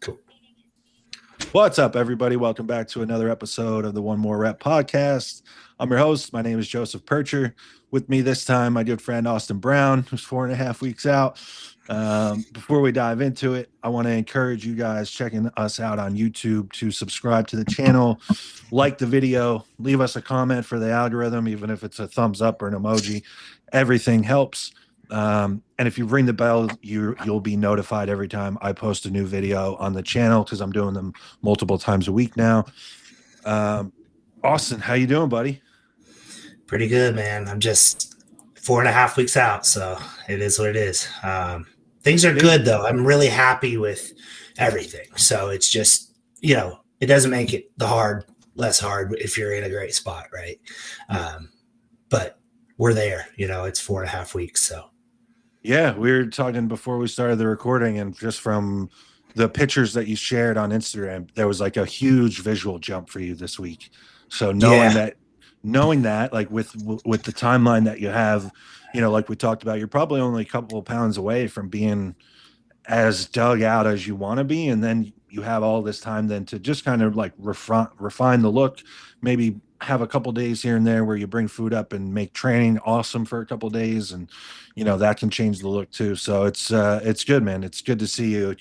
Cool. What's up, everybody? Welcome back to another episode of the One More Rep podcast. I'm your host. My name is Joseph Percher. With me this time, my good friend Austin Brown, who's 4.5 weeks out. Before we dive into it, I want to encourage you guys checking us out on YouTube to subscribe to the channel, like the video, leave us a comment for the algorithm, even if it's a thumbs up or an emoji. Everything helps. And if you ring the bell, you'll be notified every time I post a new video on the channel because I'm doing them multiple times a week now. Austin, how you doing, buddy? Pretty good, man. I'm just 4.5 weeks out, so it is what it is. Things are good, though. I'm really happy with everything. So it's just, it doesn't make it less hard if you're in a great spot, right? But we're there. It's 4.5 weeks, so. Yeah, we were talking before we started the recording, and just from the pictures that you shared on Instagram, there was like a huge visual jump for you this week. So knowing that, like with the timeline that you have, like we talked about, you're probably only a couple of pounds away from being as dug out as you want to be, and then you have all this time then to just kind of like refine the look, maybe have a couple days here and there where you bring food up and make training awesome for a couple days, and that can change the look too. So it's good, man. It's good to see you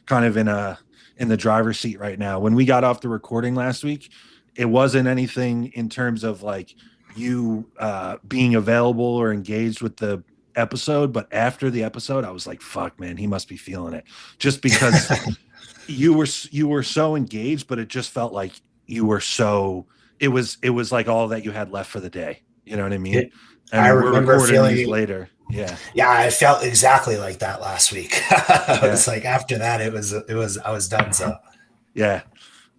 kind of in the driver's seat right now. When we got off the recording last week, it wasn't anything in terms of like you being available or engaged with the episode, but after the episode I was like, fuck, man, he must be feeling it, just because you were so engaged, but it just felt like you were so it was like all that you had left for the day, you know what I mean? I And we're remember recording feeling these later. Yeah, I felt exactly like that last week. I was like, after that, I was done. So yeah.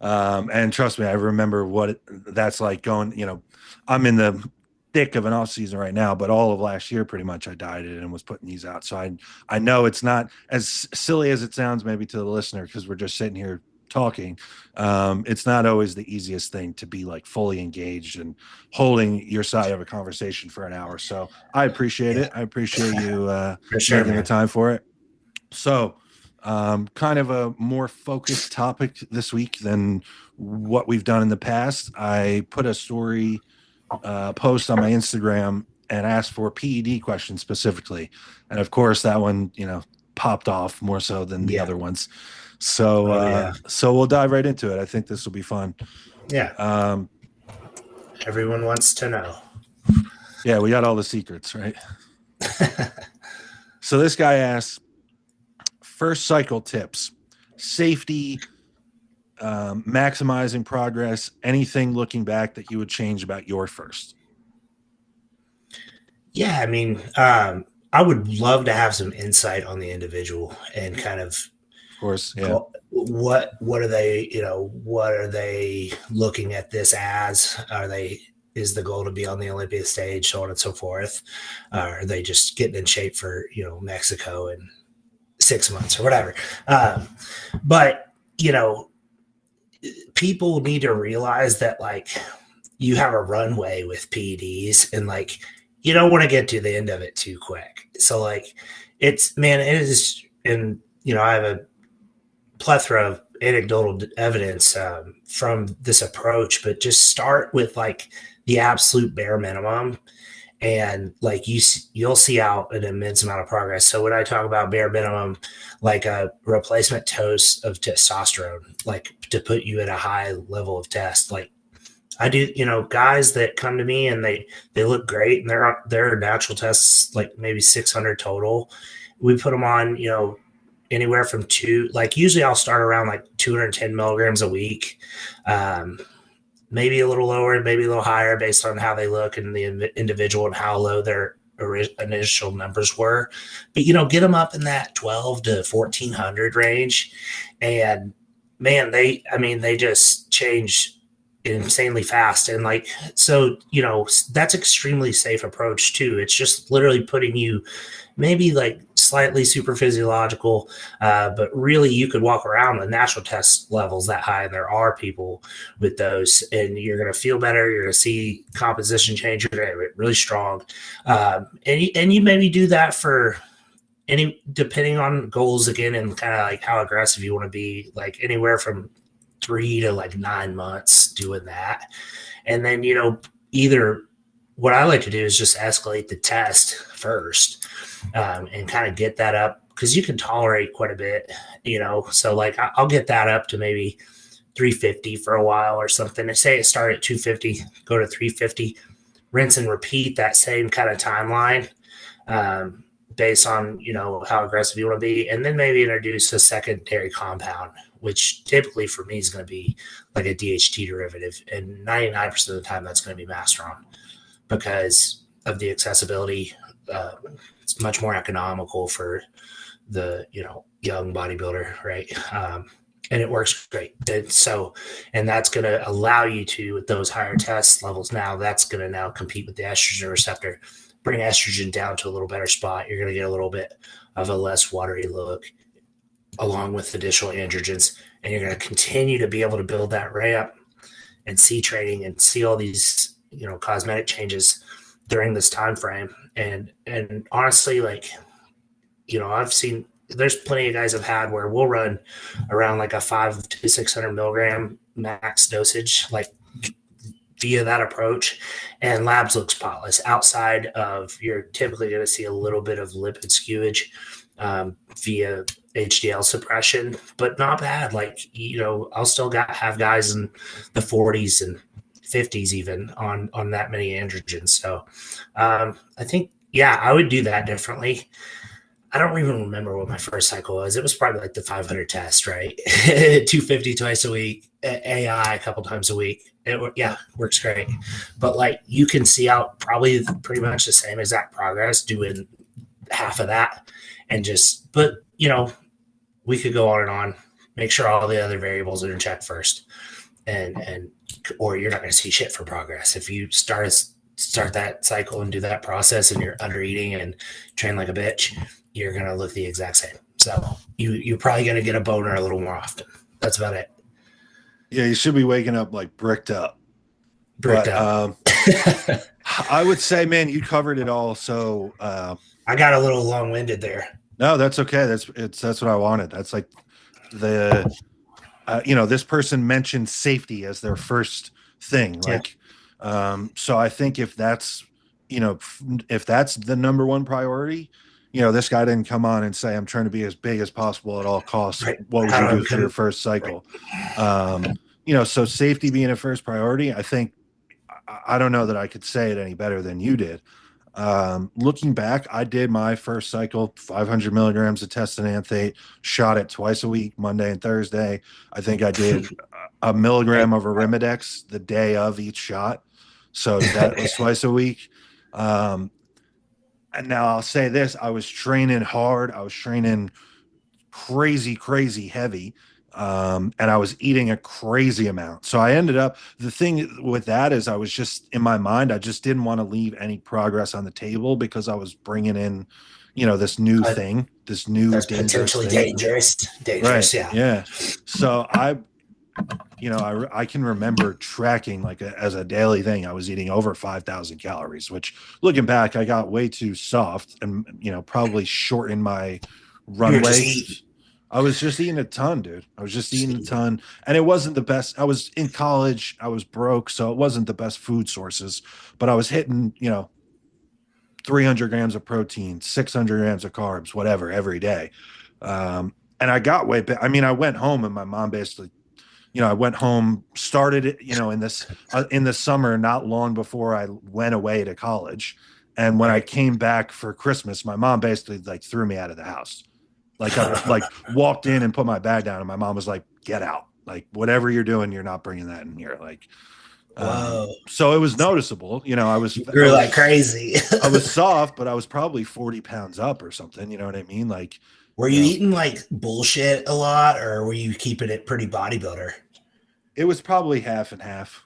And trust me, I remember what that's like going, I'm in the thick of an off season right now, but all of last year, pretty much I dieted and was putting these out. So I know it's not as silly as it sounds maybe to the listener, because we're just sitting here talking. It's not always the easiest thing to be like fully engaged and holding your side of a conversation for an hour. So I appreciate it. I appreciate you for sure, making man. the time for it. So kind of a more focused topic this week than what we've done in the past. I put a story post on my Instagram and asked for PED questions specifically. And of course that one, popped off more so than the other ones. So, so we'll dive right into it. I think this will be fun. Yeah. Everyone wants to know. Yeah, we got all the secrets, right? So this guy asks, first cycle tips, safety, maximizing progress, anything looking back that you would change about your first? Yeah, I mean, I would love to have some insight on the individual and kind of course, yeah. What are they, what are they looking at this as? Is the goal to be on the Olympia stage, so on and so forth? Are they just getting in shape for, Mexico in 6 months or whatever? But, people need to realize that, like, you have a runway with PEDs, and like, you don't want to get to the end of it too quick. So like, it is, and I have a plethora of anecdotal evidence from this approach, but just start with like the absolute bare minimum, and like you'll see out an immense amount of progress. So when I talk about bare minimum, like a replacement dose of testosterone, like to put you at a high level of test, like I do, guys that come to me and they look great and their natural tests like maybe 600 total. We put them on, anywhere from usually I'll start around like 210 milligrams a week. Maybe a little lower, maybe a little higher based on how they look and the individual and how low their initial numbers were. But, get them up in that 12 to 1400 range. And man, they just change insanely fast. And like, so, that's extremely safe approach too. It's just literally putting you maybe like slightly super physiological, but really you could walk around with natural test levels that high, and there are people with those, and you're going to feel better. You're going to see composition change. You're going to get really strong. And you maybe do that for depending on goals again, and kind of like how aggressive you want to be, like anywhere from 3 to 9 months doing that. And then, either what I like to do is just escalate the test first, and kind of get that up, because you can tolerate quite a bit, So like I'll get that up to maybe 350 for a while or something. And say it start at 250, go to 350, rinse and repeat that same kind of timeline, based on, how aggressive you want to be. And then maybe introduce a secondary compound, which typically for me is going to be like a DHT derivative. And 99% of the time that's going to be Masteron, because of the accessibility. It's much more economical for the, young bodybuilder, right? And it works great. And that's going to allow you to, with those higher test levels, now that's going to now compete with the estrogen receptor, bring estrogen down to a little better spot. You're going to get a little bit of a less watery look, along with additional androgens, and you're going to continue to be able to build that ramp and see training and see all these, cosmetic changes during this time frame. And honestly, like, I've seen, there's plenty of guys I've had where we'll run around like a 500 to 600 milligram max dosage, like via that approach, and labs look spotless. Outside of, you're typically going to see a little bit of lipid skewage via HDL suppression, but not bad. Like, I'll still have guys in the 40s and 50s even on that many androgens. So I think, I would do that differently. I don't even remember what my first cycle was. It was probably like the 500 test, right? 250 twice a week, AI a couple times a week. Works great. But like, you can see out probably pretty much the same exact progress doing half of that, but we could go on and on. Make sure all the other variables are in check first, or you're not going to see shit for progress. If you start that cycle and do that process and you're under eating and train like a bitch, you're going to look the exact same. So you're probably going to get a boner a little more often. That's about it. Yeah, you should be waking up like bricked up. Up. I would say, man, you covered it all. So I got a little long-winded there. No, that's okay. That's what I wanted. That's like this person mentioned safety as their first thing. Like, so I think if that's the number one priority, this guy didn't come on and say, I'm trying to be as big as possible at all costs. Right. What would you do for your first cycle? Right. So safety being a first priority, I think, I don't know that I could say it any better than you did. Looking back, I did my first cycle, 500 milligrams of testananthate, shot it twice a week, Monday and Thursday. I think I did a milligram of Arimidex the day of each shot. So that was twice a week. And now I'll say this, I was training hard. I was training crazy heavy. And I was eating a crazy amount. So I ended up, the thing with that is I was just, in my mind, I just didn't want to leave any progress on the table, because I was bringing in, this new thing, this new potentially dangerous. Right. Yeah. So I can remember tracking like as a daily thing. I was eating over 5,000 calories, which, looking back, I got way too soft and, probably shortened my runway. I was just eating a ton, dude. I was just eating a ton, and it wasn't the best. I was in college. I was broke, so it wasn't the best food sources, but I was hitting, 300 grams of protein, 600 grams of carbs, whatever, every day. And I got way back. I mean, I went home and my mom basically, I went home, started it, in the summer, not long before I went away to college. And when I came back for Christmas, my mom basically like threw me out of the house. Like I walked in and put my bag down, and my mom was like, "Get out! Like, whatever you're doing, you're not bringing that in here." Like, so it was noticeable. I was like crazy. I was soft, but I was probably 40 pounds up or something. You know what I mean? Like, were you eating like bullshit a lot, or were you keeping it pretty bodybuilder? It was probably half and half.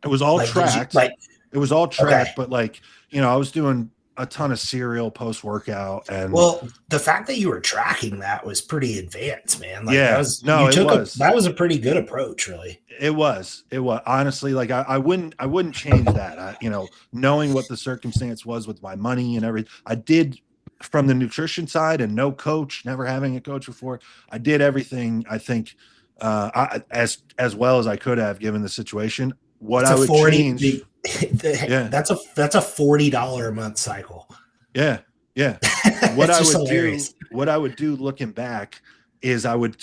It was all tracked. It was all tracked, but like, I was doing a ton of cereal post-workout. And the fact that you were tracking that was pretty advanced, man. Like, yeah, that was a pretty good approach, really. It was honestly, like, I wouldn't change that. Knowing what the circumstance was with my money and everything, I did from the nutrition side and no coach, never having a coach before, I did everything I think as well as I could have given the situation. What It's I a would 40 change, yeah, that's a $40 a month cycle. yeah, yeah. It's just hilarious. What I would do looking back is I would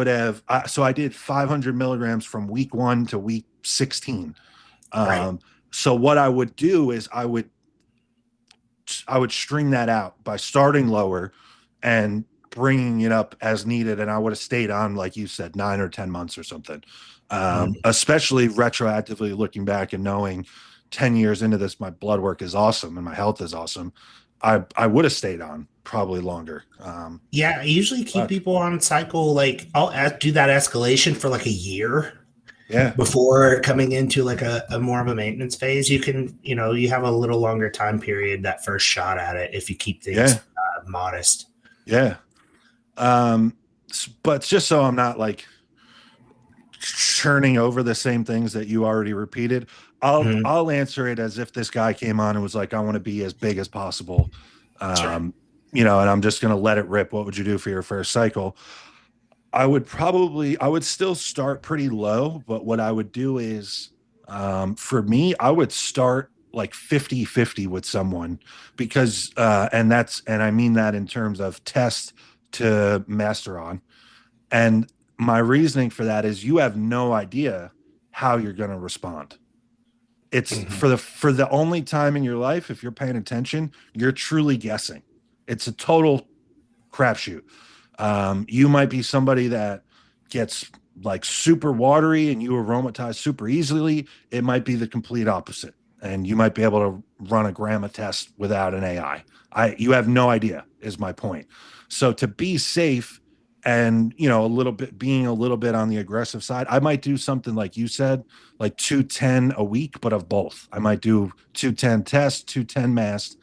have, so I did 500 milligrams from week 1 to week 16. Right. So what I would do is I would string that out by starting lower and bringing it up as needed. And I would have stayed on, like you said, 9 or 10 months or something. Especially retroactively looking back and knowing 10 years into this, my blood work is awesome and my health is awesome. I would have stayed on probably longer. Yeah, I usually keep people on cycle. Like I'll do that escalation for like a year. Yeah. Before coming into like a more of a maintenance phase, you can, you have a little longer time period that first shot at it if you keep things modest. Yeah. But just so I'm not like churning over the same things that you already repeated, I'll answer it as if this guy came on and was like, I want to be as big as possible. Sure. And I'm just going to let it rip. What would you do for your first cycle? I would still start pretty low, but what I would do is, for me, I would start like 50-50 with someone because, and I mean that in terms of test to master on. And my reasoning for that is you have no idea how you're going to respond. It's for the only time in your life, if you're paying attention, you're truly guessing. It's a total crapshoot. You might be somebody that gets like super watery and you aromatize super easily. It might be the complete opposite. And you might be able to run a gamma test without an AI. You have no idea is my point. So to be safe and, being a little bit on the aggressive side, I might do something like you said, like 210 a week, but of both. I might do 210 test, 210 mast,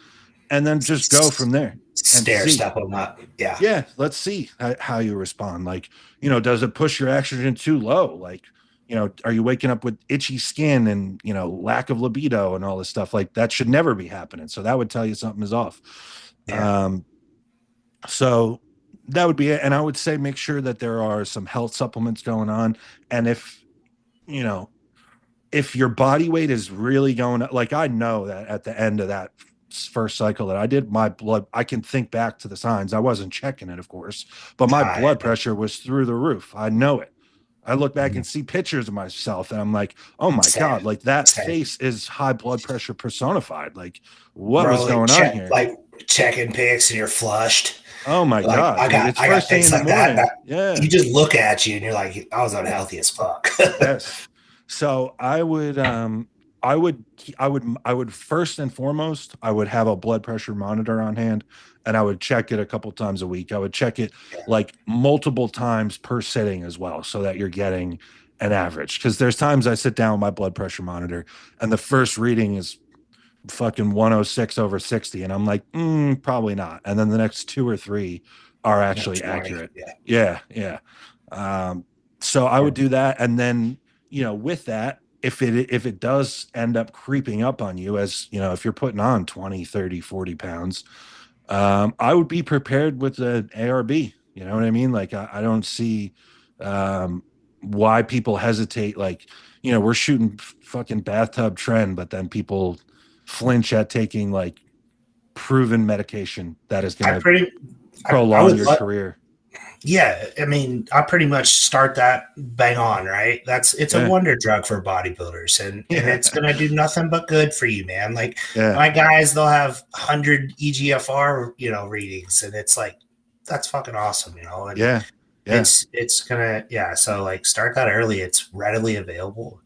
and then just go from there. Step them up. Yeah. Let's see how you respond. Like, does it push your estrogen too low? Like, are you waking up with itchy skin and, lack of libido and all this stuff? Like that should never be happening. So that would tell you something is off. Yeah. So that would be it. And I would say, make sure that there are some health supplements going on. And if your body weight is really going up, like I know that at the end of that first cycle that I did, my blood, I can think back to the signs. I wasn't checking it, of course, but my blood pressure was through the roof. I know it. I look back and see pictures of myself and I'm like, oh my God, like that face is high blood pressure personified. Like what was going on here? Like checking pics and you're flushed. Oh my God. I got things like that. Yeah. You just look at you and you're like, I was unhealthy as fuck. Yes. So I would first and foremost, I would have a blood pressure monitor on hand and I would check it a couple times a week. I would check it like multiple times per sitting as well, so that you're getting an average. Cause there's times I sit down with my blood pressure monitor and the first reading is fucking 106/60. And I'm like, probably not. And then the next 2 or 3 are actually accurate. Yeah. So I would do that. And then, with that, if it does end up creeping up on you, as if you're putting on 20, 30, 40 pounds, I would be prepared with an ARB. You know what I mean? Like I don't see why people hesitate. Like, we're shooting fucking bathtub trend, but then people flinch at taking like proven medication that is going to prolong your career. Yeah, I mean, I pretty much start that bang on, right? It's a wonder drug for bodybuilders, and it's gonna do nothing but good for you, man. Like my guys, they'll have 100 EGFR, readings, and it's like that's fucking awesome, And it's gonna So like, start that early. It's readily available.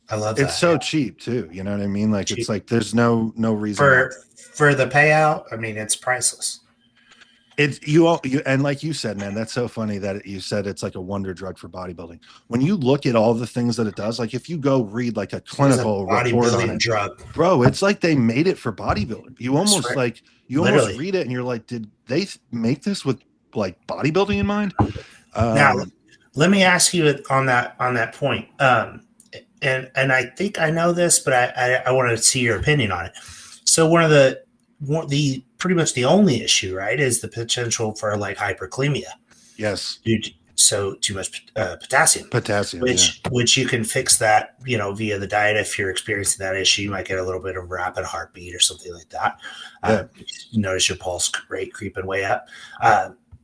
I love that. It's so cheap too. You know what I mean? Like cheap. It's like there's no reason for the payout. I mean, it's priceless. It's you and like you said, man, that's so funny that you said it's like a wonder drug for bodybuilding. When you look at all the things that it does, like if you go read like a clinical report on it, drug, bro, it's like they made it for bodybuilding. You almost almost read it and you're like, did they make this with like bodybuilding in mind? Now, let me ask you on that point. And I think I know this, but I want to see your opinion on it. So one of the pretty much the only issue, right? Is the potential for like hyperkalemia. Yes. So too much potassium. Potassium, which you can fix that, via the diet. If you're experiencing that issue, you might get a little bit of rapid heartbeat or something like that. Yeah. Notice your pulse rate creeping way up.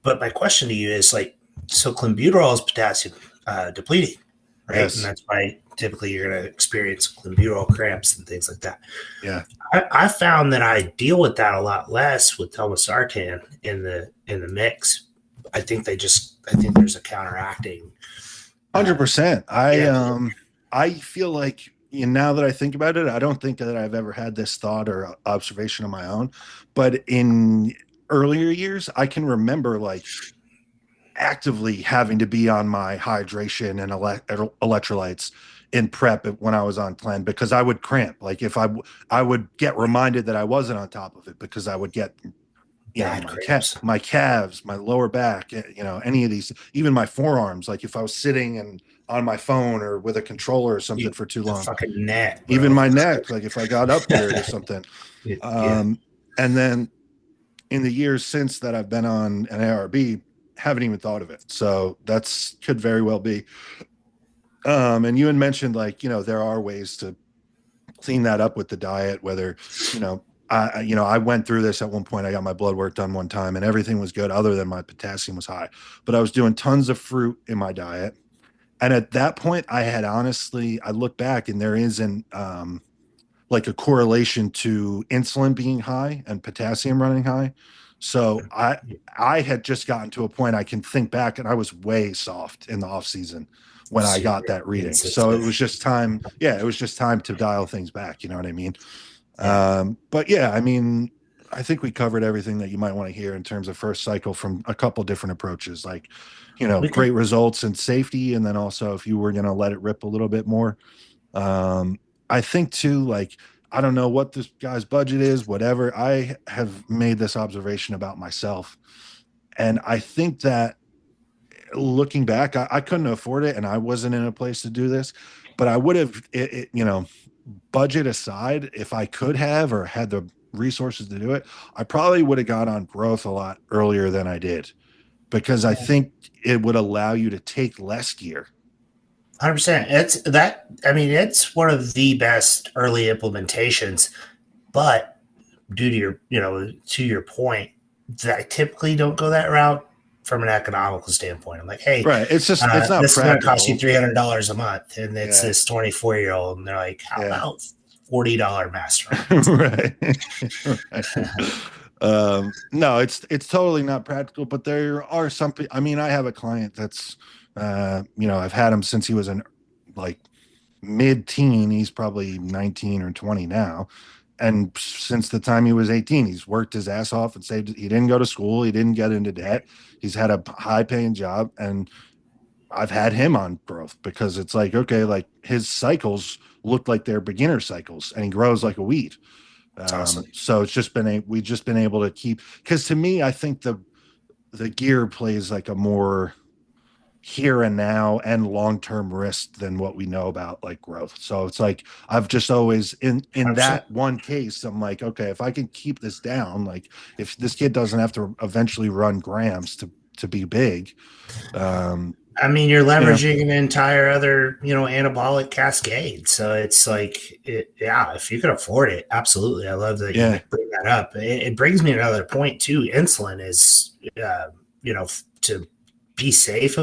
But my question to you is like, so clenbuterol is potassium depleting, right? Yes. And that's why typically you're going to experience clenbuterol cramps and things like that. Yeah. I found that I deal with that a lot less with telmisartan in the mix. I think there's a counteracting. 100%. I feel like, now that I think about it, I don't think that I've ever had this thought or observation of my own, but in earlier years, I can remember like actively having to be on my hydration and electrolytes in prep when I was on plan, because I would cramp. Like if I would get reminded that I wasn't on top of it, because I would get my calves, my lower back, any of these, even my forearms. Like if I was sitting and on my phone or with a controller or something for too long, fucking neck, bro. even my neck, like if I got up there or something. And then in the years since that I've been on an ARB, haven't even thought of it. So that's could very well be. And you had mentioned like, there are ways to clean that up with the diet, whether, I went through this at one point. I got my blood work done one time and everything was good other than my potassium was high, but I was doing tons of fruit in my diet. And at that point I look back and there isn't like a correlation to insulin being high and potassium running high. So I had just gotten to a point I can think back and I was way soft in the off season when I got that reading. So it was just time. Yeah. It was just time to dial things back. You know what I mean? But yeah, I mean, I think we covered everything that you might want to hear in terms of first cycle from a couple different approaches, like, great results and safety. And then also if you were going to let it rip a little bit more, I think too, like, I don't know what this guy's budget is, whatever. I have made this observation about myself. And I think that looking back, I couldn't afford it and I wasn't in a place to do this, but I would have, budget aside, if I could have or had the resources to do it, I probably would have got on growth a lot earlier than I did, because I think it would allow you to take less gear. 100%. It's one of the best early implementations, but due to your point, I typically don't go that route from an economical standpoint. I'm like, hey, right. It's not this is going to cost you $300 a month. And it's this 24-year-old. And they're like, how about $40 master? Right. No, it's totally not practical, but there are some, I mean, I have a client that's, I've had him since he was like mid-teen. He's probably 19 or 20 now. And since the time he was 18, he's worked his ass off and saved. He didn't go to school. He didn't get into debt. He's had a high paying job. And I've had him on growth because it's like, okay, like his cycles look like they're beginner cycles and he grows like a weed. Awesome. So it's just we've just been able to keep, because to me, I think the gear plays like a more here and now and long-term risk than what we know about like growth. So it's like I've just always in 100%. That one case, I'm like, okay, if I can keep this down, like if this kid doesn't have to eventually run grams to be big, I mean, you're leveraging an entire other, anabolic cascade. So it's like, if you can afford it, absolutely. I love that you bring that up. It brings me another point too. Insulin is, to be safe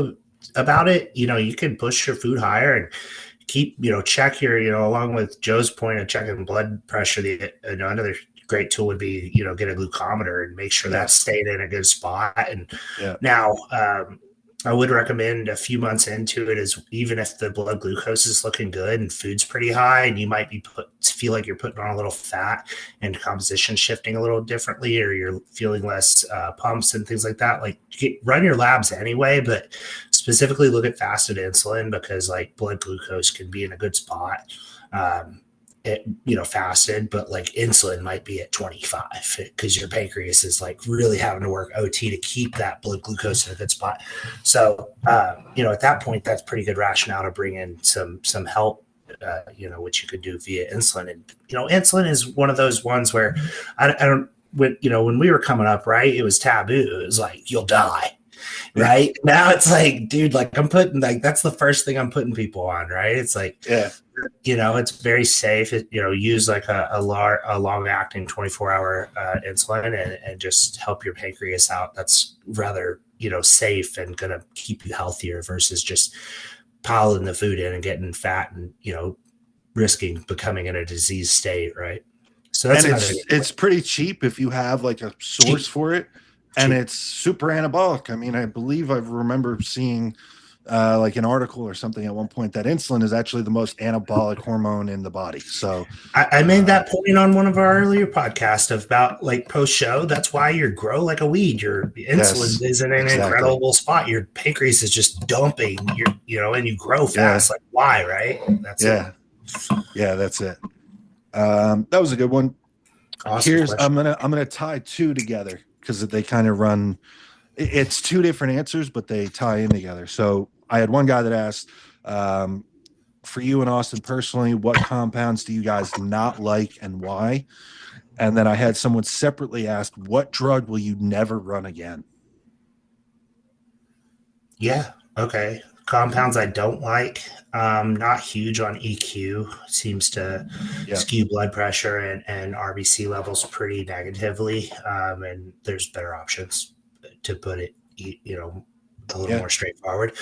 about it, you can push your food higher and keep, check your, along with Joe's point of checking blood pressure. Another great tool would be, get a glucometer and make sure that's staying in a good spot. And now, I would recommend a few months into it is even if the blood glucose is looking good and food's pretty high and you might be feel like you're putting on a little fat and composition shifting a little differently, or you're feeling less pumps and things like that, like run your labs anyway, but specifically look at fasted insulin because like blood glucose can be in a good spot. Fasted, but like insulin might be at 25 because your pancreas is like really having to work OT to keep that blood glucose in a good spot. So, at that point, that's pretty good rationale to bring in some help, which you could do via insulin. And, insulin is one of those ones where I don't when we were coming up, right, it was taboo. It was like, you'll die. Right now it's like, dude, like I'm putting like, that's the first thing I'm putting people on. Right. It's like, it's very safe. Use like a long acting 24-hour insulin and just help your pancreas out. That's rather, safe and going to keep you healthier versus just piling the food in and getting fat and, risking becoming in a disease state. Right. So that's it's pretty cheap if you have like a source for it. And it's super anabolic. I mean, I believe I remember seeing like an article or something at one point that insulin is actually the most anabolic hormone in the body. So I made that point on one of our earlier podcasts about like post-show. That's why you grow like a weed. Your insulin is in an incredible spot. Your pancreas is just dumping. And you grow fast. Like why, right? That's it. Yeah, that's it. That was a good one. Awesome. I'm gonna tie two together, because they kind of run, it's two different answers, but they tie in together. So I had one guy that asked, for you and Austin personally, what compounds do you guys not like and why? And then I had someone separately ask, what drug will you never run again? Yeah. Okay. Compounds I don't like. Not huge on EQ. Seems to skew blood pressure and RBC levels pretty negatively. And there's better options, to put it, a little more straightforward.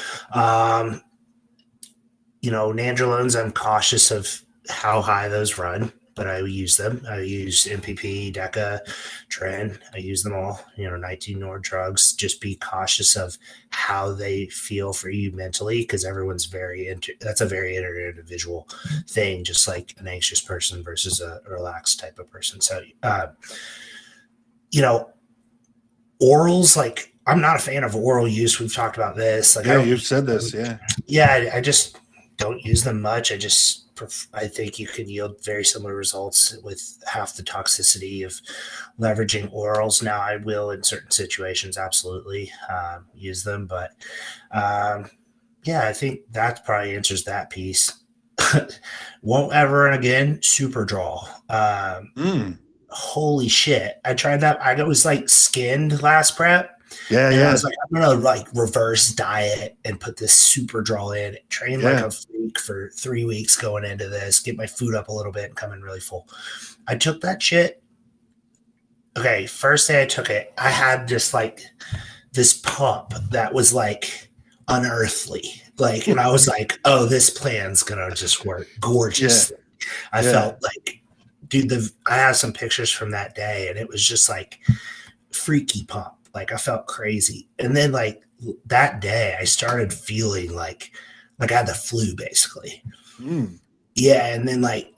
Nandrolones, I'm cautious of how high those run, but I use them. I use MPP, DECA, Tren. I use them all, 19 Nord drugs. Just be cautious of how they feel for you mentally, because everyone's that's a very individual thing, just like an anxious person versus a relaxed type of person. So, orals, like I'm not a fan of oral use. We've talked about this. Like, you've said this. I just don't use them much. I think you can yield very similar results with half the toxicity of leveraging orals. Now, I will, in certain situations, absolutely use them. But I think that probably answers that piece. Won't ever and again, Superdrol. Holy shit. I tried that. I was like skinned last prep. I was like, I'm gonna like reverse diet and put this Superdrol in, train like a freak for 3 weeks going into this, get my food up a little bit and come in really full. I took that shit. Okay, first day I took it, I had just like this pump that was like unearthly. Like, and I was like, oh, this plan's gonna just work gorgeously. I felt like, dude, I have some pictures from that day and it was just like freaky pump. Like I felt crazy. And then like that day I started feeling like I had the flu basically. Yeah. And then like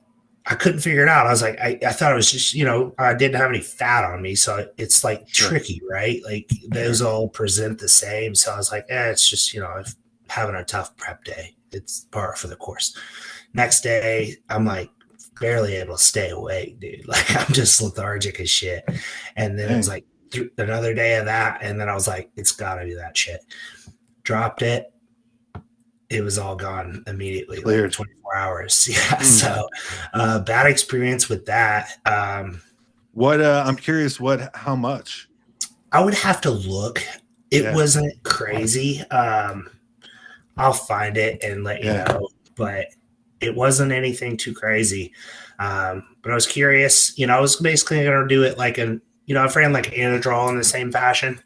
I couldn't figure it out. I was like, I thought it was just, I didn't have any fat on me. So it's like tricky, right? Like those all present the same. So I was like, it's just, having a tough prep day. It's par for the course. Next day, I'm like barely able to stay awake, dude. Like I'm just lethargic as shit. And then it was like, another day of that, and then I was like, it's gotta be that shit. Dropped it. It was all gone immediately. Like 24 hours. So bad experience with that. I'm curious, how much? I would have to look. It wasn't crazy. I'll find it and let you know, but it wasn't anything too crazy. But I was curious, I was basically gonna do it like I've ran like Anadrol in the same fashion.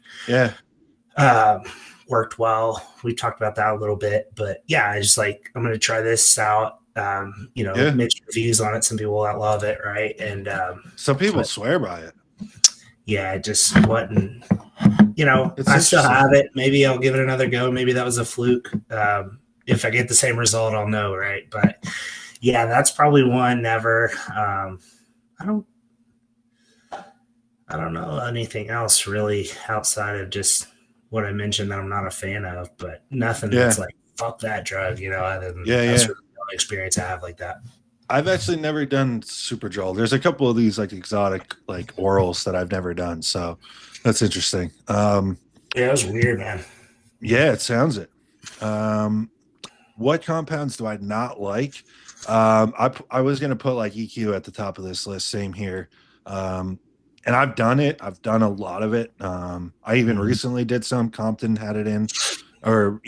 Worked well. We talked about that a little bit, but I just like, I'm going to try this out. Mixed reviews on it. Some people that love it. Right. And, some people swear by it. Yeah. It just wasn't, I still have it. Maybe I'll give it another go. Maybe that was a fluke. If I get the same result, I'll know. Right. But that's probably one never. I don't know anything else really outside of just what I mentioned that I'm not a fan of, but nothing that's like, fuck that drug, other than that's really the only experience I have like that. I've actually never done Superdrol. There's a couple of these like exotic like orals that I've never done. So that's interesting. It was weird, man. Yeah, it sounds it. What compounds do I not like? I was going to put like EQ at the top of this list. Same here. and I've done it. I've done a lot of it. I even Mhm. recently did some. Compton had it in, or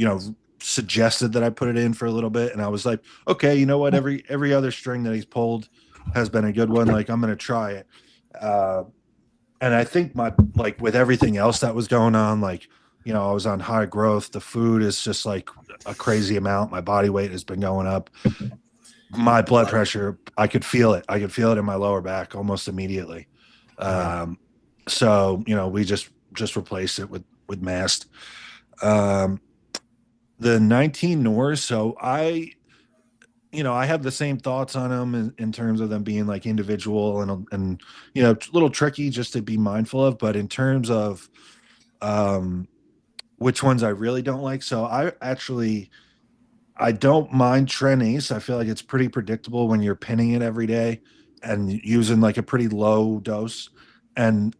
suggested that I put it in for a little bit, and I was like, okay, you know what? Every other string that he's pulled has been a good one. Like I'm gonna try it. Uh, and I think my like with everything else that was going on, like I was on high growth. The food is just like a crazy amount. My body weight has been going up. My blood pressure, I could feel it. I could feel it in my lower back almost immediately. Uh, Um, so we just replaced it with mast. Um, the 19 Norse. So I have the same thoughts on them in terms of them being like individual and a little tricky just to be mindful of. But in terms of um, which ones I really don't like, so I don't mind Trennies. I feel like it's pretty predictable when you're pinning it every day and using like a pretty low dose. And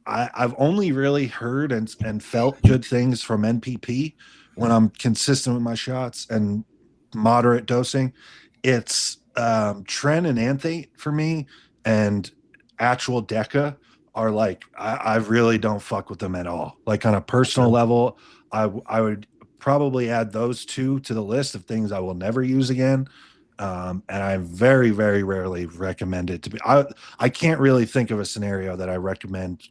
I've only really heard and felt good things from NPP when I'm consistent with my shots and moderate dosing. It's Tren and Anthate for me, and actual Deca are like I really don't fuck with them at all. Like on a personal level, I would probably add those two to the list of things I will never use again. And I very, very rarely recommend it to be. I can't really think of a scenario that I recommend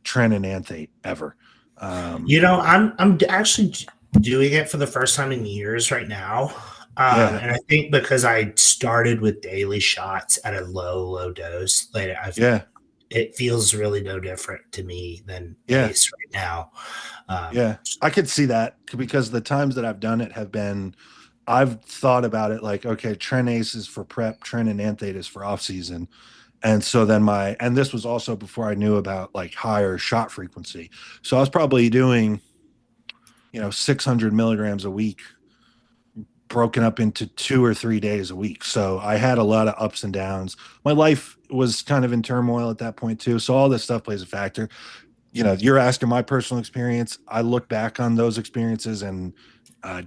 Tren and Anthate ever. I'm actually doing it for the first time in years right now. Yeah, And I think because I started with daily shots at a low dose, like yeah, it feels really no different to me than yeah, base right now. Um, yeah. I could see that because the times that I've done it have been, I've thought about it like, okay, Tren Ace is for prep, Tren and Anthate is for off season. And so then and this was also before I knew about like higher shot frequency. So I was probably doing, 600 milligrams a week broken up into 2 or 3 days a week. So I had a lot of ups and downs. My life was kind of in turmoil at that point too. So all this stuff plays a factor. You're asking my personal experience. I look back on those experiences and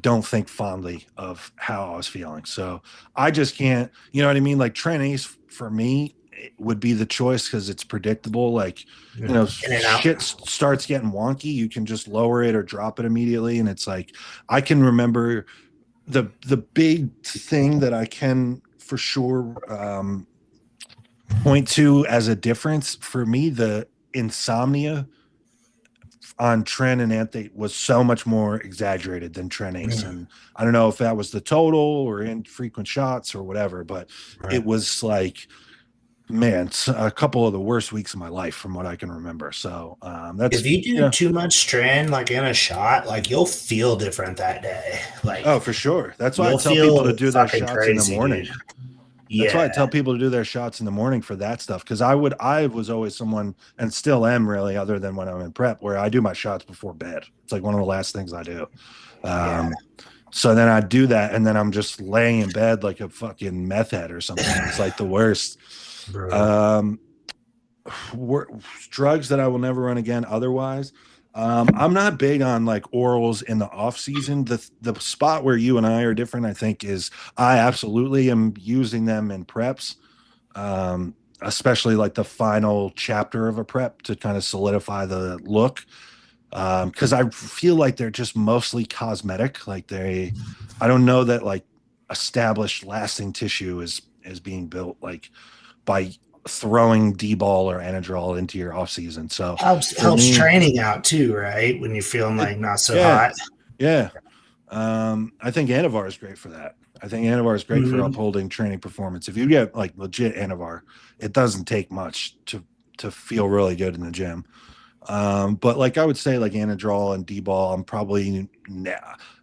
don't think fondly of how I was feeling. So I just can't, you know what I mean? Like Trennies for me it would be the choice because it's predictable. Like, in and out. shit starts getting wonky. You can just lower it or drop it immediately. And it's like, I can remember the big thing that I can for sure point to as a difference for me, the insomnia on Tren and Anthate was so much more exaggerated than Tren Ace. Mm, And I don't know if that was the total or infrequent shots or whatever, but right. it was like, man, it's a couple of the worst weeks of my life from what I can remember. So If that's, you do too much strand like in a shot, like you'll feel different that day. oh, Like for sure. That's why I you'll tell people to feel do their fucking shots in the crazy, morning. dude. That's why I Yeah. tell people to do their shots in the morning for that stuff. Cause I was always someone and still am really, other than when I'm in prep, where I do my shots before bed. It's like one of the last things I do. Yeah. Um, so then I do that. And then I'm just laying in bed like a fucking meth head or something. It's like the worst. Brutal. Um, drugs that I will never run again otherwise. I'm not big on like orals in the off season. The spot where you and I are different, I think, is I absolutely am using them in preps, especially like the final chapter of a prep to kind of solidify the look. Because I feel like they're just mostly cosmetic. I don't know that like established lasting tissue is being built like by throwing D-ball or Anadrol into your off season. So for Helps me, training out too, right? When you're feeling it, like not so yeah, hot. yeah. I think Anavar is great for that. I think Anavar is great for Mm-hmm. upholding training performance. If you get like legit Anavar, it doesn't take much to feel really good in the gym. But like I would say, like Anadrol and D-ball,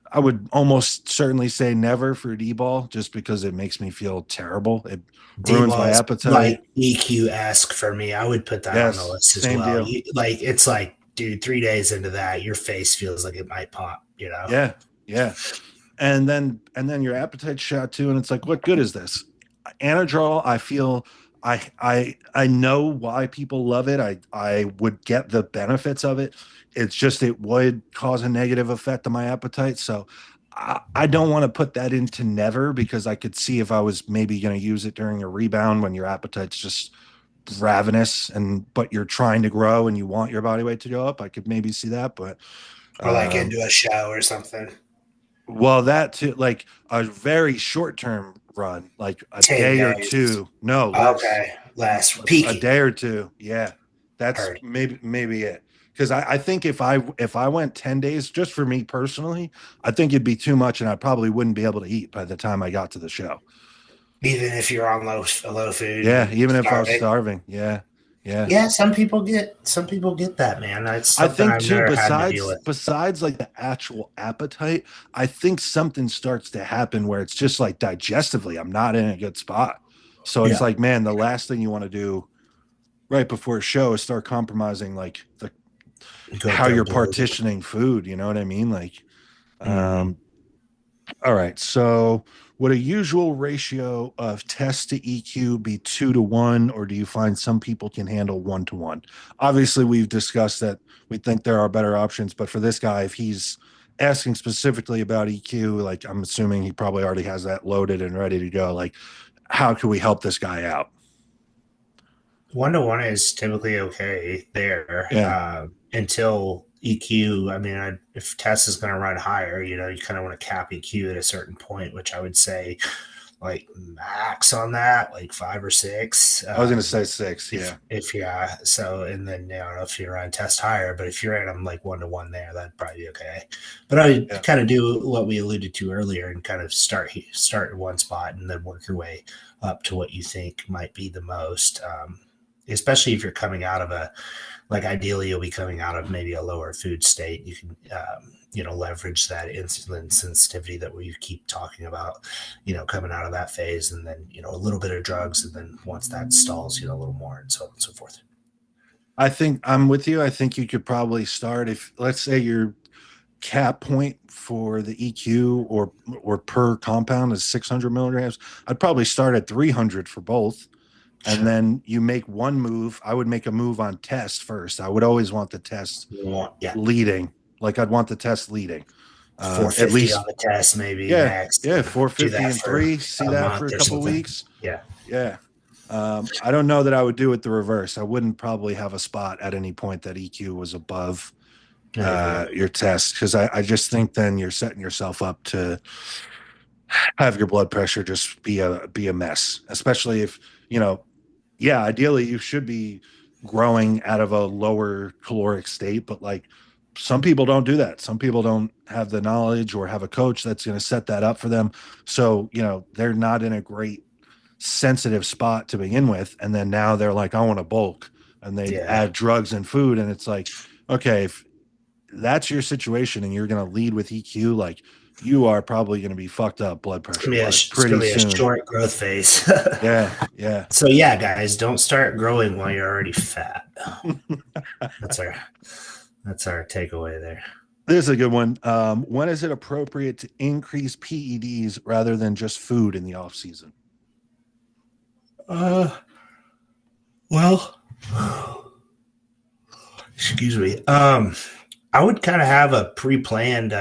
I would almost certainly say never for D-ball, just because it makes me feel terrible. It D ruins my balls appetite. like EQ esque for me. I would put that on the Yes, list as same well. deal. It's like, dude, 3 days into that, your face feels like it might pop, you know? Yeah, yeah. And then your appetite shot too, and it's like, what good is this? Anadrol, I feel I know why people love it. I would get the benefits of it. It's just it would cause a negative effect on my appetite. So I don't want to put that into never because I could see if I was maybe going to use it during a rebound when your appetite's just ravenous but you're trying to grow and you want your body weight to go up, I could maybe see that. But or like into a show or something. well, that too, like a very short term run, like a 10 day or days. two. No, less. Okay. Less A peaking. day or two. Yeah. That's Heard. maybe it. Because I think if I went 10 days, just for me personally, I think it'd be too much and I probably wouldn't be able to eat by the time I got to the show. Even if you're on low food Yeah, and even if I was starving. starving. Yeah. Yeah. Yeah, some people get that, man. It's I something think I've too, never had to deal with. besides like the actual appetite, I think something starts to happen where it's just like digestively, I'm not in a good spot. So it's Yeah. like, man, the last thing you want to do right before a show is start compromising like Go how through you're bloated. partitioning food. You know what I mean? Like, Mm-hmm. all right. So would a usual ratio of test to EQ be 2 to 1, or do you find some people can handle 1 to 1? Obviously, we've discussed that we think there are better options, but for this guy, if he's asking specifically about EQ, like I'm assuming he probably already has that loaded and ready to go. Like, how can we help this guy out? 1 to 1 is typically okay there Yeah. until EQ. I mean, if test is going to run higher, you kind of want to cap EQ at a certain point, which I would say like max on that, like 5 or 6. I was going to say 6. Yeah. If yeah, so and then if you're on test higher, but if you're at them like 1 to 1 there, that'd probably be okay. But I would Yeah. kind of do what we alluded to earlier and kind of start in one spot and then work your way up to what you think might be the most. Especially if you're coming out of like ideally you'll be coming out of maybe a lower food state. You can leverage that insulin sensitivity that we keep talking about, coming out of that phase, and then a little bit of drugs, and then once that stalls, a little more, and so on and so forth. I think I'm with you. I think you could probably start if, let's say, your cap point for the EQ or per compound is 600 milligrams. I'd probably start at 300 for both. And then you make one move. I would make a move on test first. I would always want the test leading. Like I'd want the test leading. 450 at least on the test, maybe yeah, max. yeah, Do 450 that and for 3. See a that for month a or couple something. weeks. Yeah. I don't know that I would do it the reverse. I wouldn't probably have a spot at any point that EQ was above your test, because I just think then you're setting yourself up to have your blood pressure just be a mess, especially if ideally you should be growing out of a lower caloric state, but like some people don't do that. Some people don't have the knowledge or have a coach that's going to set that up for them. So, they're not in a great sensitive spot to begin with. And then now they're like, I want to bulk, and they add drugs and food. And it's like, okay, if that's your situation and you're going to lead with EQ, like you are probably going to be fucked up blood pressure wise pretty soon. A short growth phase. Yeah. So yeah, guys, don't start growing while you're already fat. That's our takeaway there. This is a good one. When is it appropriate to increase PEDs rather than just food in the off season? Well, excuse me. I would kind of have a pre-planned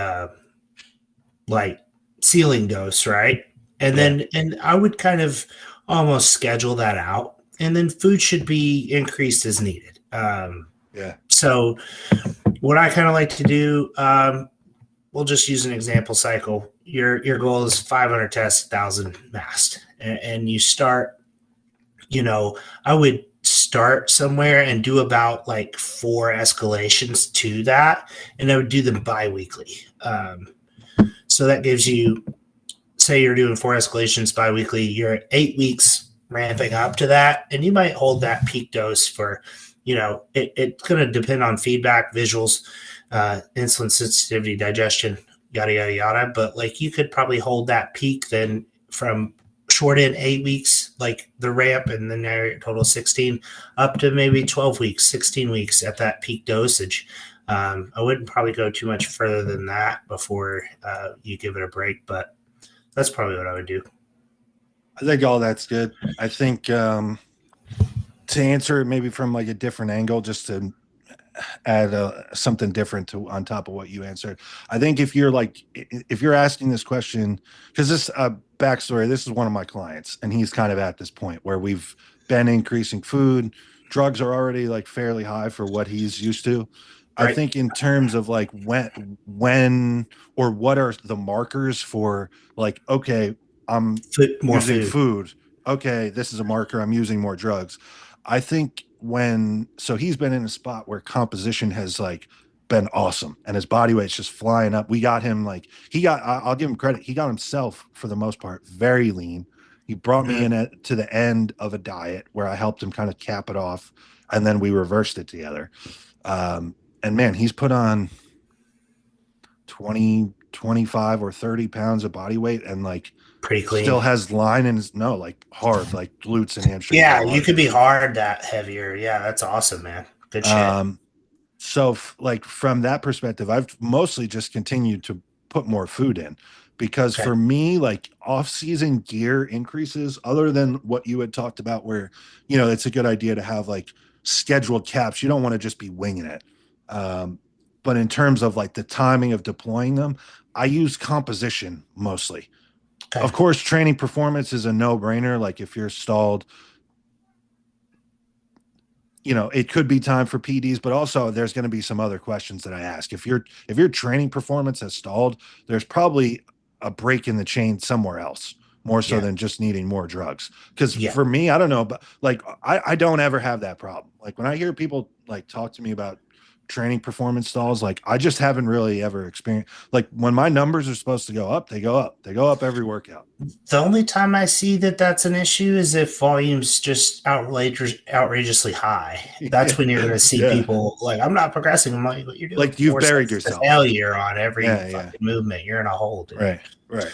like ceiling dose, right? And I would kind of almost schedule that out, and then food should be increased as needed. So what I kind of like to do, we'll just use an example cycle. Your goal is 500 tests, 1,000 mast, and you start. I would start somewhere and do about like 4 escalations to that, and I would do them biweekly. So that gives you, say you're doing 4 escalations biweekly, you're at 8 weeks ramping up to that, and you might hold that peak dose for, it's going to depend on feedback, visuals, insulin sensitivity, digestion, yada, yada, yada. But like you could probably hold that peak then from short in 8 weeks, like the ramp, and then there total 16 up to maybe 12 weeks, 16 weeks at that peak dosage. I wouldn't probably go too much further than that before you give it a break, but that's probably what I would do. I think all that's good. I think to answer it maybe from like a different angle, just to add something different to on top of what you answered. I think if you're asking this question, because this backstory, this is one of my clients, and he's kind of at this point where we've been increasing food. Drugs are already like fairly high for what he's used to. I Right. think in terms of like when or what are the markers for like, okay, I'm More using food. food. Okay, this is a marker. I'm using more drugs. I think so he's been in a spot where composition has like been awesome and his body weight's just flying up. We got him like I'll give him credit. He got himself for the most part very lean. He brought me Mhm. in to the end of a diet where I helped him kind of cap it off, and then we reversed it together. And man, he's put on 20, 25 or 30 pounds of body weight and like Pretty still clean. has line and no, like hard, like glutes and hamstrings Yeah, all you hard. could be hard that heavier. Yeah, that's awesome, man. Good shit. Um, so like from that perspective, I've mostly just continued to put more food in because Okay. for me, like off-season gear increases, other than what you had talked about, where it's a good idea to have like scheduled caps. You don't want to just be winging it. Um, but in terms of like the timing of deploying them, I use composition mostly. Okay. Of course, training performance is a no-brainer. Like if you're stalled, it could be time for PDs, but also there's going to be some other questions that I ask. If your training performance has stalled, there's probably a break in the chain somewhere else, more so Yeah. than just needing more drugs. Because Yeah. for me, I don't know, but like I don't ever have that problem. Like when I hear people like talk to me about training performance stalls, like I just haven't really ever experienced. Like when my numbers are supposed to go up, they go up. They go up every workout. The only time I see that that's an issue is if volume's just outrageously high. That's Yeah, when you're going to see yeah. people like, I'm not progressing. I'm like, you're doing Like you've four buried sets to yourself. failure on every Yeah, yeah. fucking movement. You're in a hole, dude. Right, right.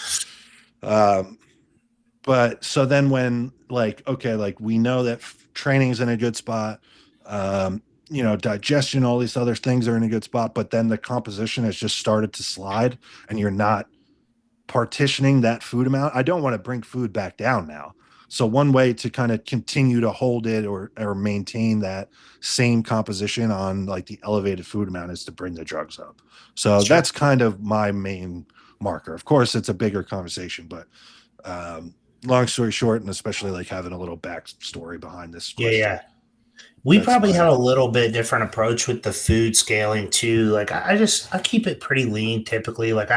Um, but so then when like okay, like we know that training's in a good spot, digestion, all these other things are in a good spot, but then the composition has just started to slide and you're not partitioning that food amount. I don't want to bring food back down now. So one way to kind of continue to hold it or maintain that same composition on like the elevated food amount is to bring the drugs up. So Sure. that's kind of my main marker. Of course, it's a bigger conversation, but um, long story short, and especially like having a little backstory behind this Yeah. question, Yeah. We that's probably have my a little bit different approach with the food scaling too. Like I keep it pretty lean typically. Like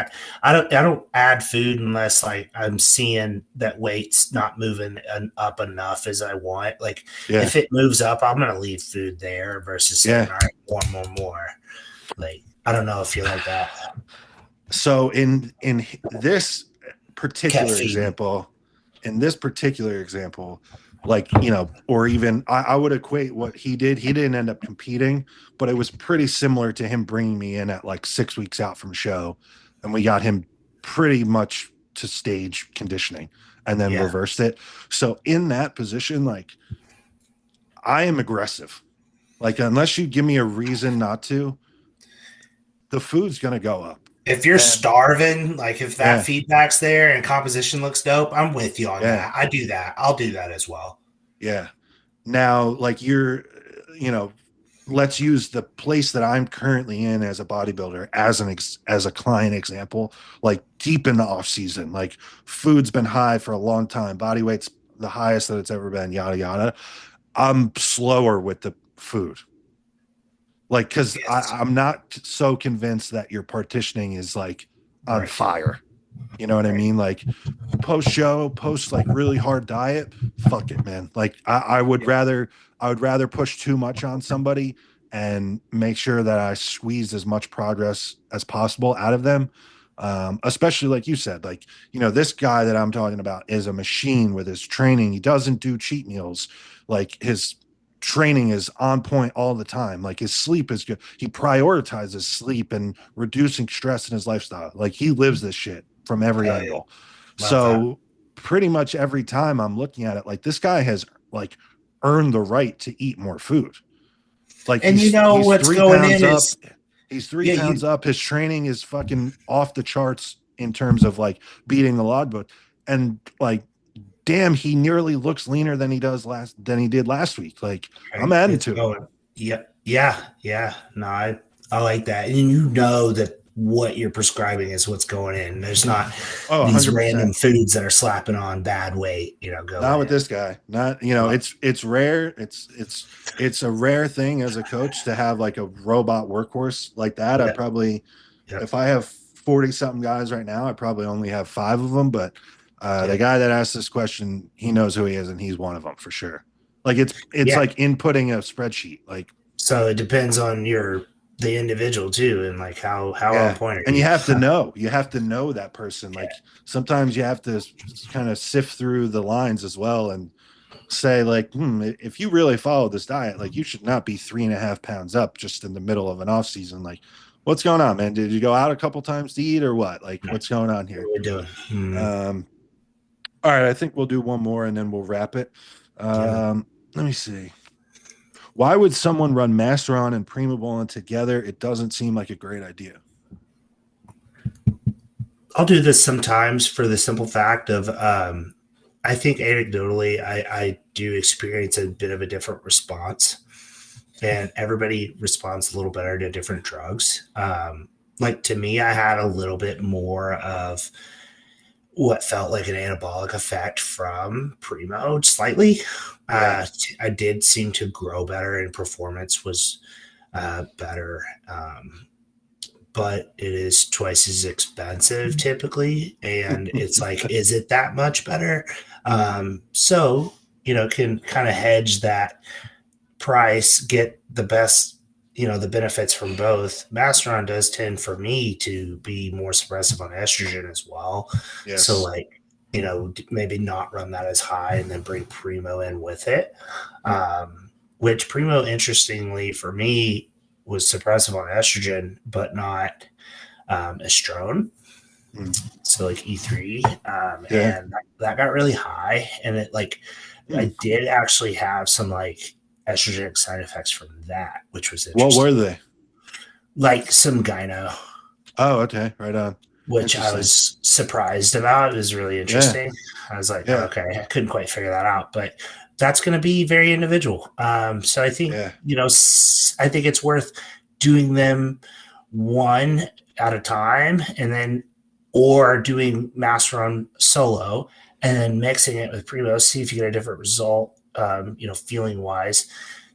I don't add food unless like I'm seeing that weight's not moving up enough as I want. Like yeah, if it moves up, I'm gonna leave food there versus saying, yeah. all right, more. Like I don't know if you like that. So in this particular Caffeine. example, like or even I would equate what he did. He didn't end up competing, but it was pretty similar to him bringing me in at like 6 weeks out from show, and we got him pretty much to stage conditioning and then Yeah. reversed it. So in that position, like I am aggressive. Like unless you give me a reason not to, the food's gonna go up. If you're And starving, like if that yeah, feedback's there and composition looks dope, I'm with you on yeah, that. I do that. I'll do that as well. yeah. Now, like you know, let's use the place that I'm currently in as a bodybuilder as a client example. Like deep in the off season, like food's been high for a long time, body weight's the highest that it's ever been, yada yada. I'm slower with the food, like because Yes. I'm not so convinced that your partitioning is like on Right. fire. You know what I Right. mean? Like post show, post like really hard diet, fuck it, man. Like Yeah. I would rather push too much on somebody and make sure that I squeeze as much progress as possible out of them. Especially like you said, like, this guy that I'm talking about is a machine with his training. He doesn't do cheat meals. Like his training is on point all the time. Like his sleep is good. He prioritizes sleep and reducing stress in his lifestyle. Like he lives this shit from every Hell yeah. angle. Love that. So pretty much every time I'm looking at it, like this guy has like earned the right to eat more food. Like And you he's know he's what's three going pounds in up. is He's three yeah, pounds you up. His training is fucking off the charts in terms of like beating the logbook. And like, damn, he nearly looks leaner than he did last week. Like I'm right. adding It's to it. going. Yep. Yeah. No, I like that. And you know that what you're prescribing is what's going in. There's not Oh, these 100%. random foods that are slapping on bad weight, Not going with in. this guy. Not, Well, it's rare. It's a rare thing as a coach to have like a robot workhorse like that. I yeah, probably, yeah, if I have 40 something guys right now, I probably only have five of them. But yeah, the guy that asked this question, he knows who he is, and he's one of them for sure. Like it's yeah. like inputting a spreadsheet. Like, So it depends on the individual too, and like how on yeah. point are And you? you have to know that person. Like sometimes you have to kind of sift through the lines as well and say like, if you really follow this diet, like you should not be 3.5 pounds up just in the middle of an off season. Like, what's going on, man? Did you go out a couple times to eat or what? Like, Yeah. what's going on What are here? we doing? Um, all right, I think we'll do one more and then we'll wrap it. Yeah. Let me see. Why would someone run Masteron and Prima Bowling together? It doesn't seem like a great idea. I'll do this sometimes for the simple fact of I think anecdotally I do experience a bit of a different response, and everybody responds a little better to different drugs. Like to me, I had a little bit more of what felt like an anabolic effect from Primo slightly. Yeah. I did seem to grow better and performance was better. But it is twice as expensive typically. And it's like, is it that much better? So, can kind of hedge that price, get the best, the benefits from both. Masteron does tend for me to be more suppressive on estrogen as well. So, Yes. like, maybe not run that as high and then bring Primo in with it. Which Primo, interestingly for me, was suppressive on estrogen, but not estrone. Mm. So like E3, Yeah. and that got really high, and it like Mm. I did actually have some like estrogenic side effects from that, which was What interesting. were they? Like some gyno, Oh, okay. Right on. which I Interesting. was surprised about. It was really Yeah. interesting. I was like, Yeah. okay, I couldn't quite figure that out, but that's going to be very individual. So I think, Yeah. I think it's worth doing them one at a time and then, or doing master on solo and then mixing it with Primo, see if you get a different result, feeling wise.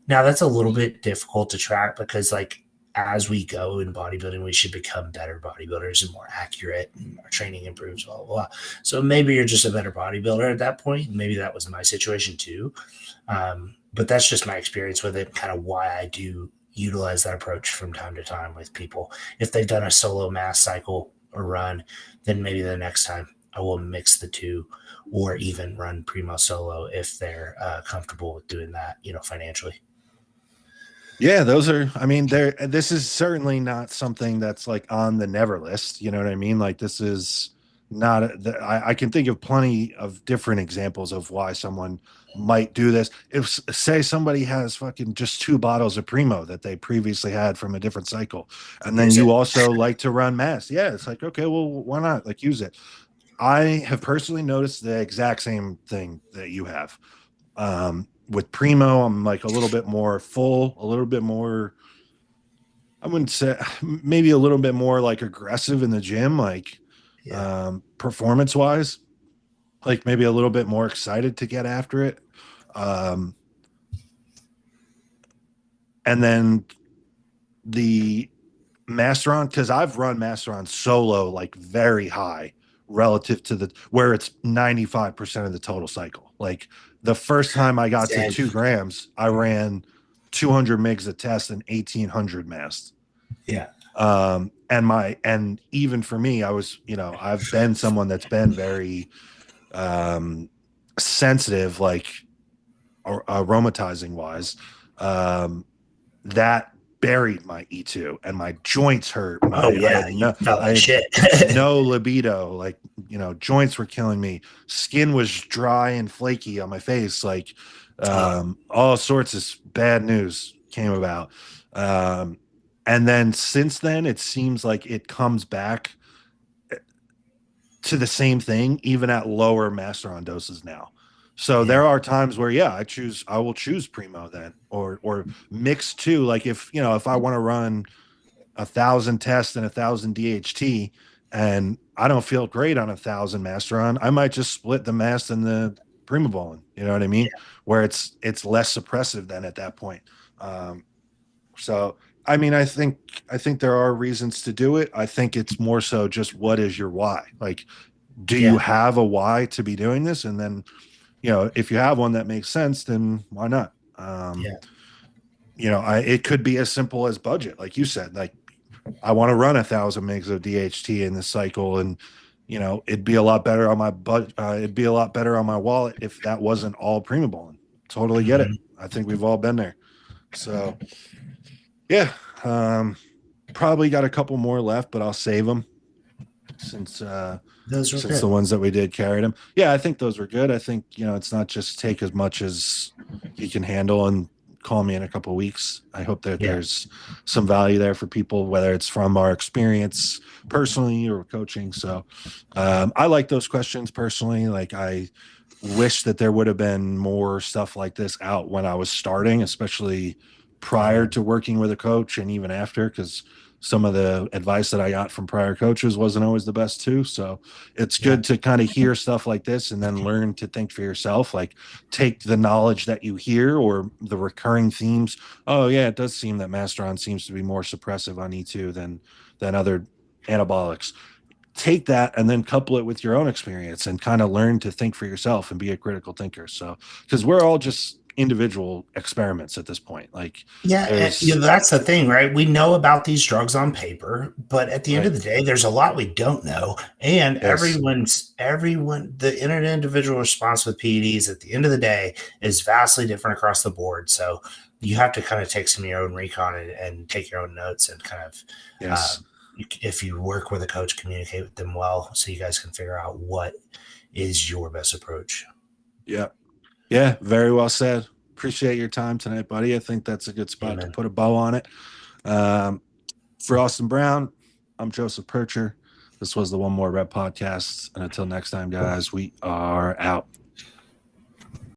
Now that's a little bit difficult to track because like as we go in bodybuilding, we should become better bodybuilders and more accurate, and our training improves, blah, blah, blah. So maybe you're just a better bodybuilder at that point. Maybe that was my situation too. But that's just my experience with it, kind of why I do utilize that approach from time to time with people. If they've done a solo mass cycle or run, then maybe the next time I will mix the two or even run primo solo if they're comfortable with doing that, financially. Yeah, those are, I mean, this is certainly not something that's like on the never list. You know what I mean? Like, this is not, I can think of plenty of different examples of why someone might do this. If, say, somebody has fucking just 2 bottles of Primo that they previously had from a different cycle, and then Use you it. also like to run mass. Yeah, it's like, okay, well, why not? Like, use it. I have personally noticed the exact same thing that you have. With Primo, I'm like a little bit more full, a little bit more, I wouldn't say, maybe a little bit more like aggressive in the gym, like Yeah. performance wise, like maybe a little bit more excited to get after it. Um, and then the Masteron, because I've run Masteron solo like very high relative to the where it's 95% of the total cycle. Like the first time I got to Same. 2 grams, I ran 200 mgs a test and 1800 mast. Yeah. And even for me, I was, I've been someone that's been very sensitive, like aromatizing wise. Um, that buried my E2 and my joints hurt. Oh yeah. You felt I like had shit. no libido. Like, joints were killing me. Skin was dry and flaky on my face. Like, Oh, all sorts of bad news came about. Um, and then since then, it seems like it comes back to the same thing, even at lower Masteron doses now. So Yeah. there are times where, yeah, I will choose Primo then, or mix two. Like if I want to run 1,000 tests and 1,000 DHT, and I don't feel great on 1,000 Masteron, I might just split the Mast and the Primobolan. You know what I mean? Where it's less suppressive then at that point. Um, so I mean, I think there are reasons to do it. I think it's more so just what is your why? Like, do you Yeah. have a why to be doing this? And then, if you have one that makes sense, then why not? Yeah. It could be as simple as budget, like you said. Like, I want to run 1,000 mgs of DHT in this cycle, and it'd be a lot better on my it'd be a lot better on my wallet if that wasn't all Primobolan. Totally get it. Mhm. I think we've all been there. So yeah, probably got a couple more left, but I'll save them since Those were since the good. ones that we did carried them. Yeah, I think those were good. I think it's not just take as much as you can handle and call me in a couple of weeks. I hope that Yeah. there's some value there for people, whether it's from our experience personally or coaching. So I like those questions personally. Like, I wish that there would have been more stuff like this out when I was starting, especially prior Yeah. to working with a coach and even after, because some of the advice that I got from prior coaches wasn't always the best too. So it's Yeah. good to kind of hear stuff like this and then learn to think for yourself. Like, take the knowledge that you hear or the recurring themes. Oh yeah, it does seem that Masteron seems to be more suppressive on E2 than other anabolics. Take that and then couple it with your own experience and kind of learn to think for yourself and be a critical thinker. So, because we're all just individual experiments at this point. Like, Yeah, there's that's the thing, right? We know about these drugs on paper, but at the end of right. the day, there's a lot we don't know. And Yes. the individual response with PEDs at the end of the day is vastly different across the board. So you have to kind of take some of your own recon and take your own notes and kind of, uh, Yes. if you work with a coach, communicate with them well so you guys can figure out what is your best approach. Yeah. Yeah. Very well said. Appreciate your time tonight, buddy. I think that's a good spot to Amen. put a bow on it. Um, for Austin Brown, I'm Joseph Percher. This was the One More Rep podcast. And until next time, guys, we are out.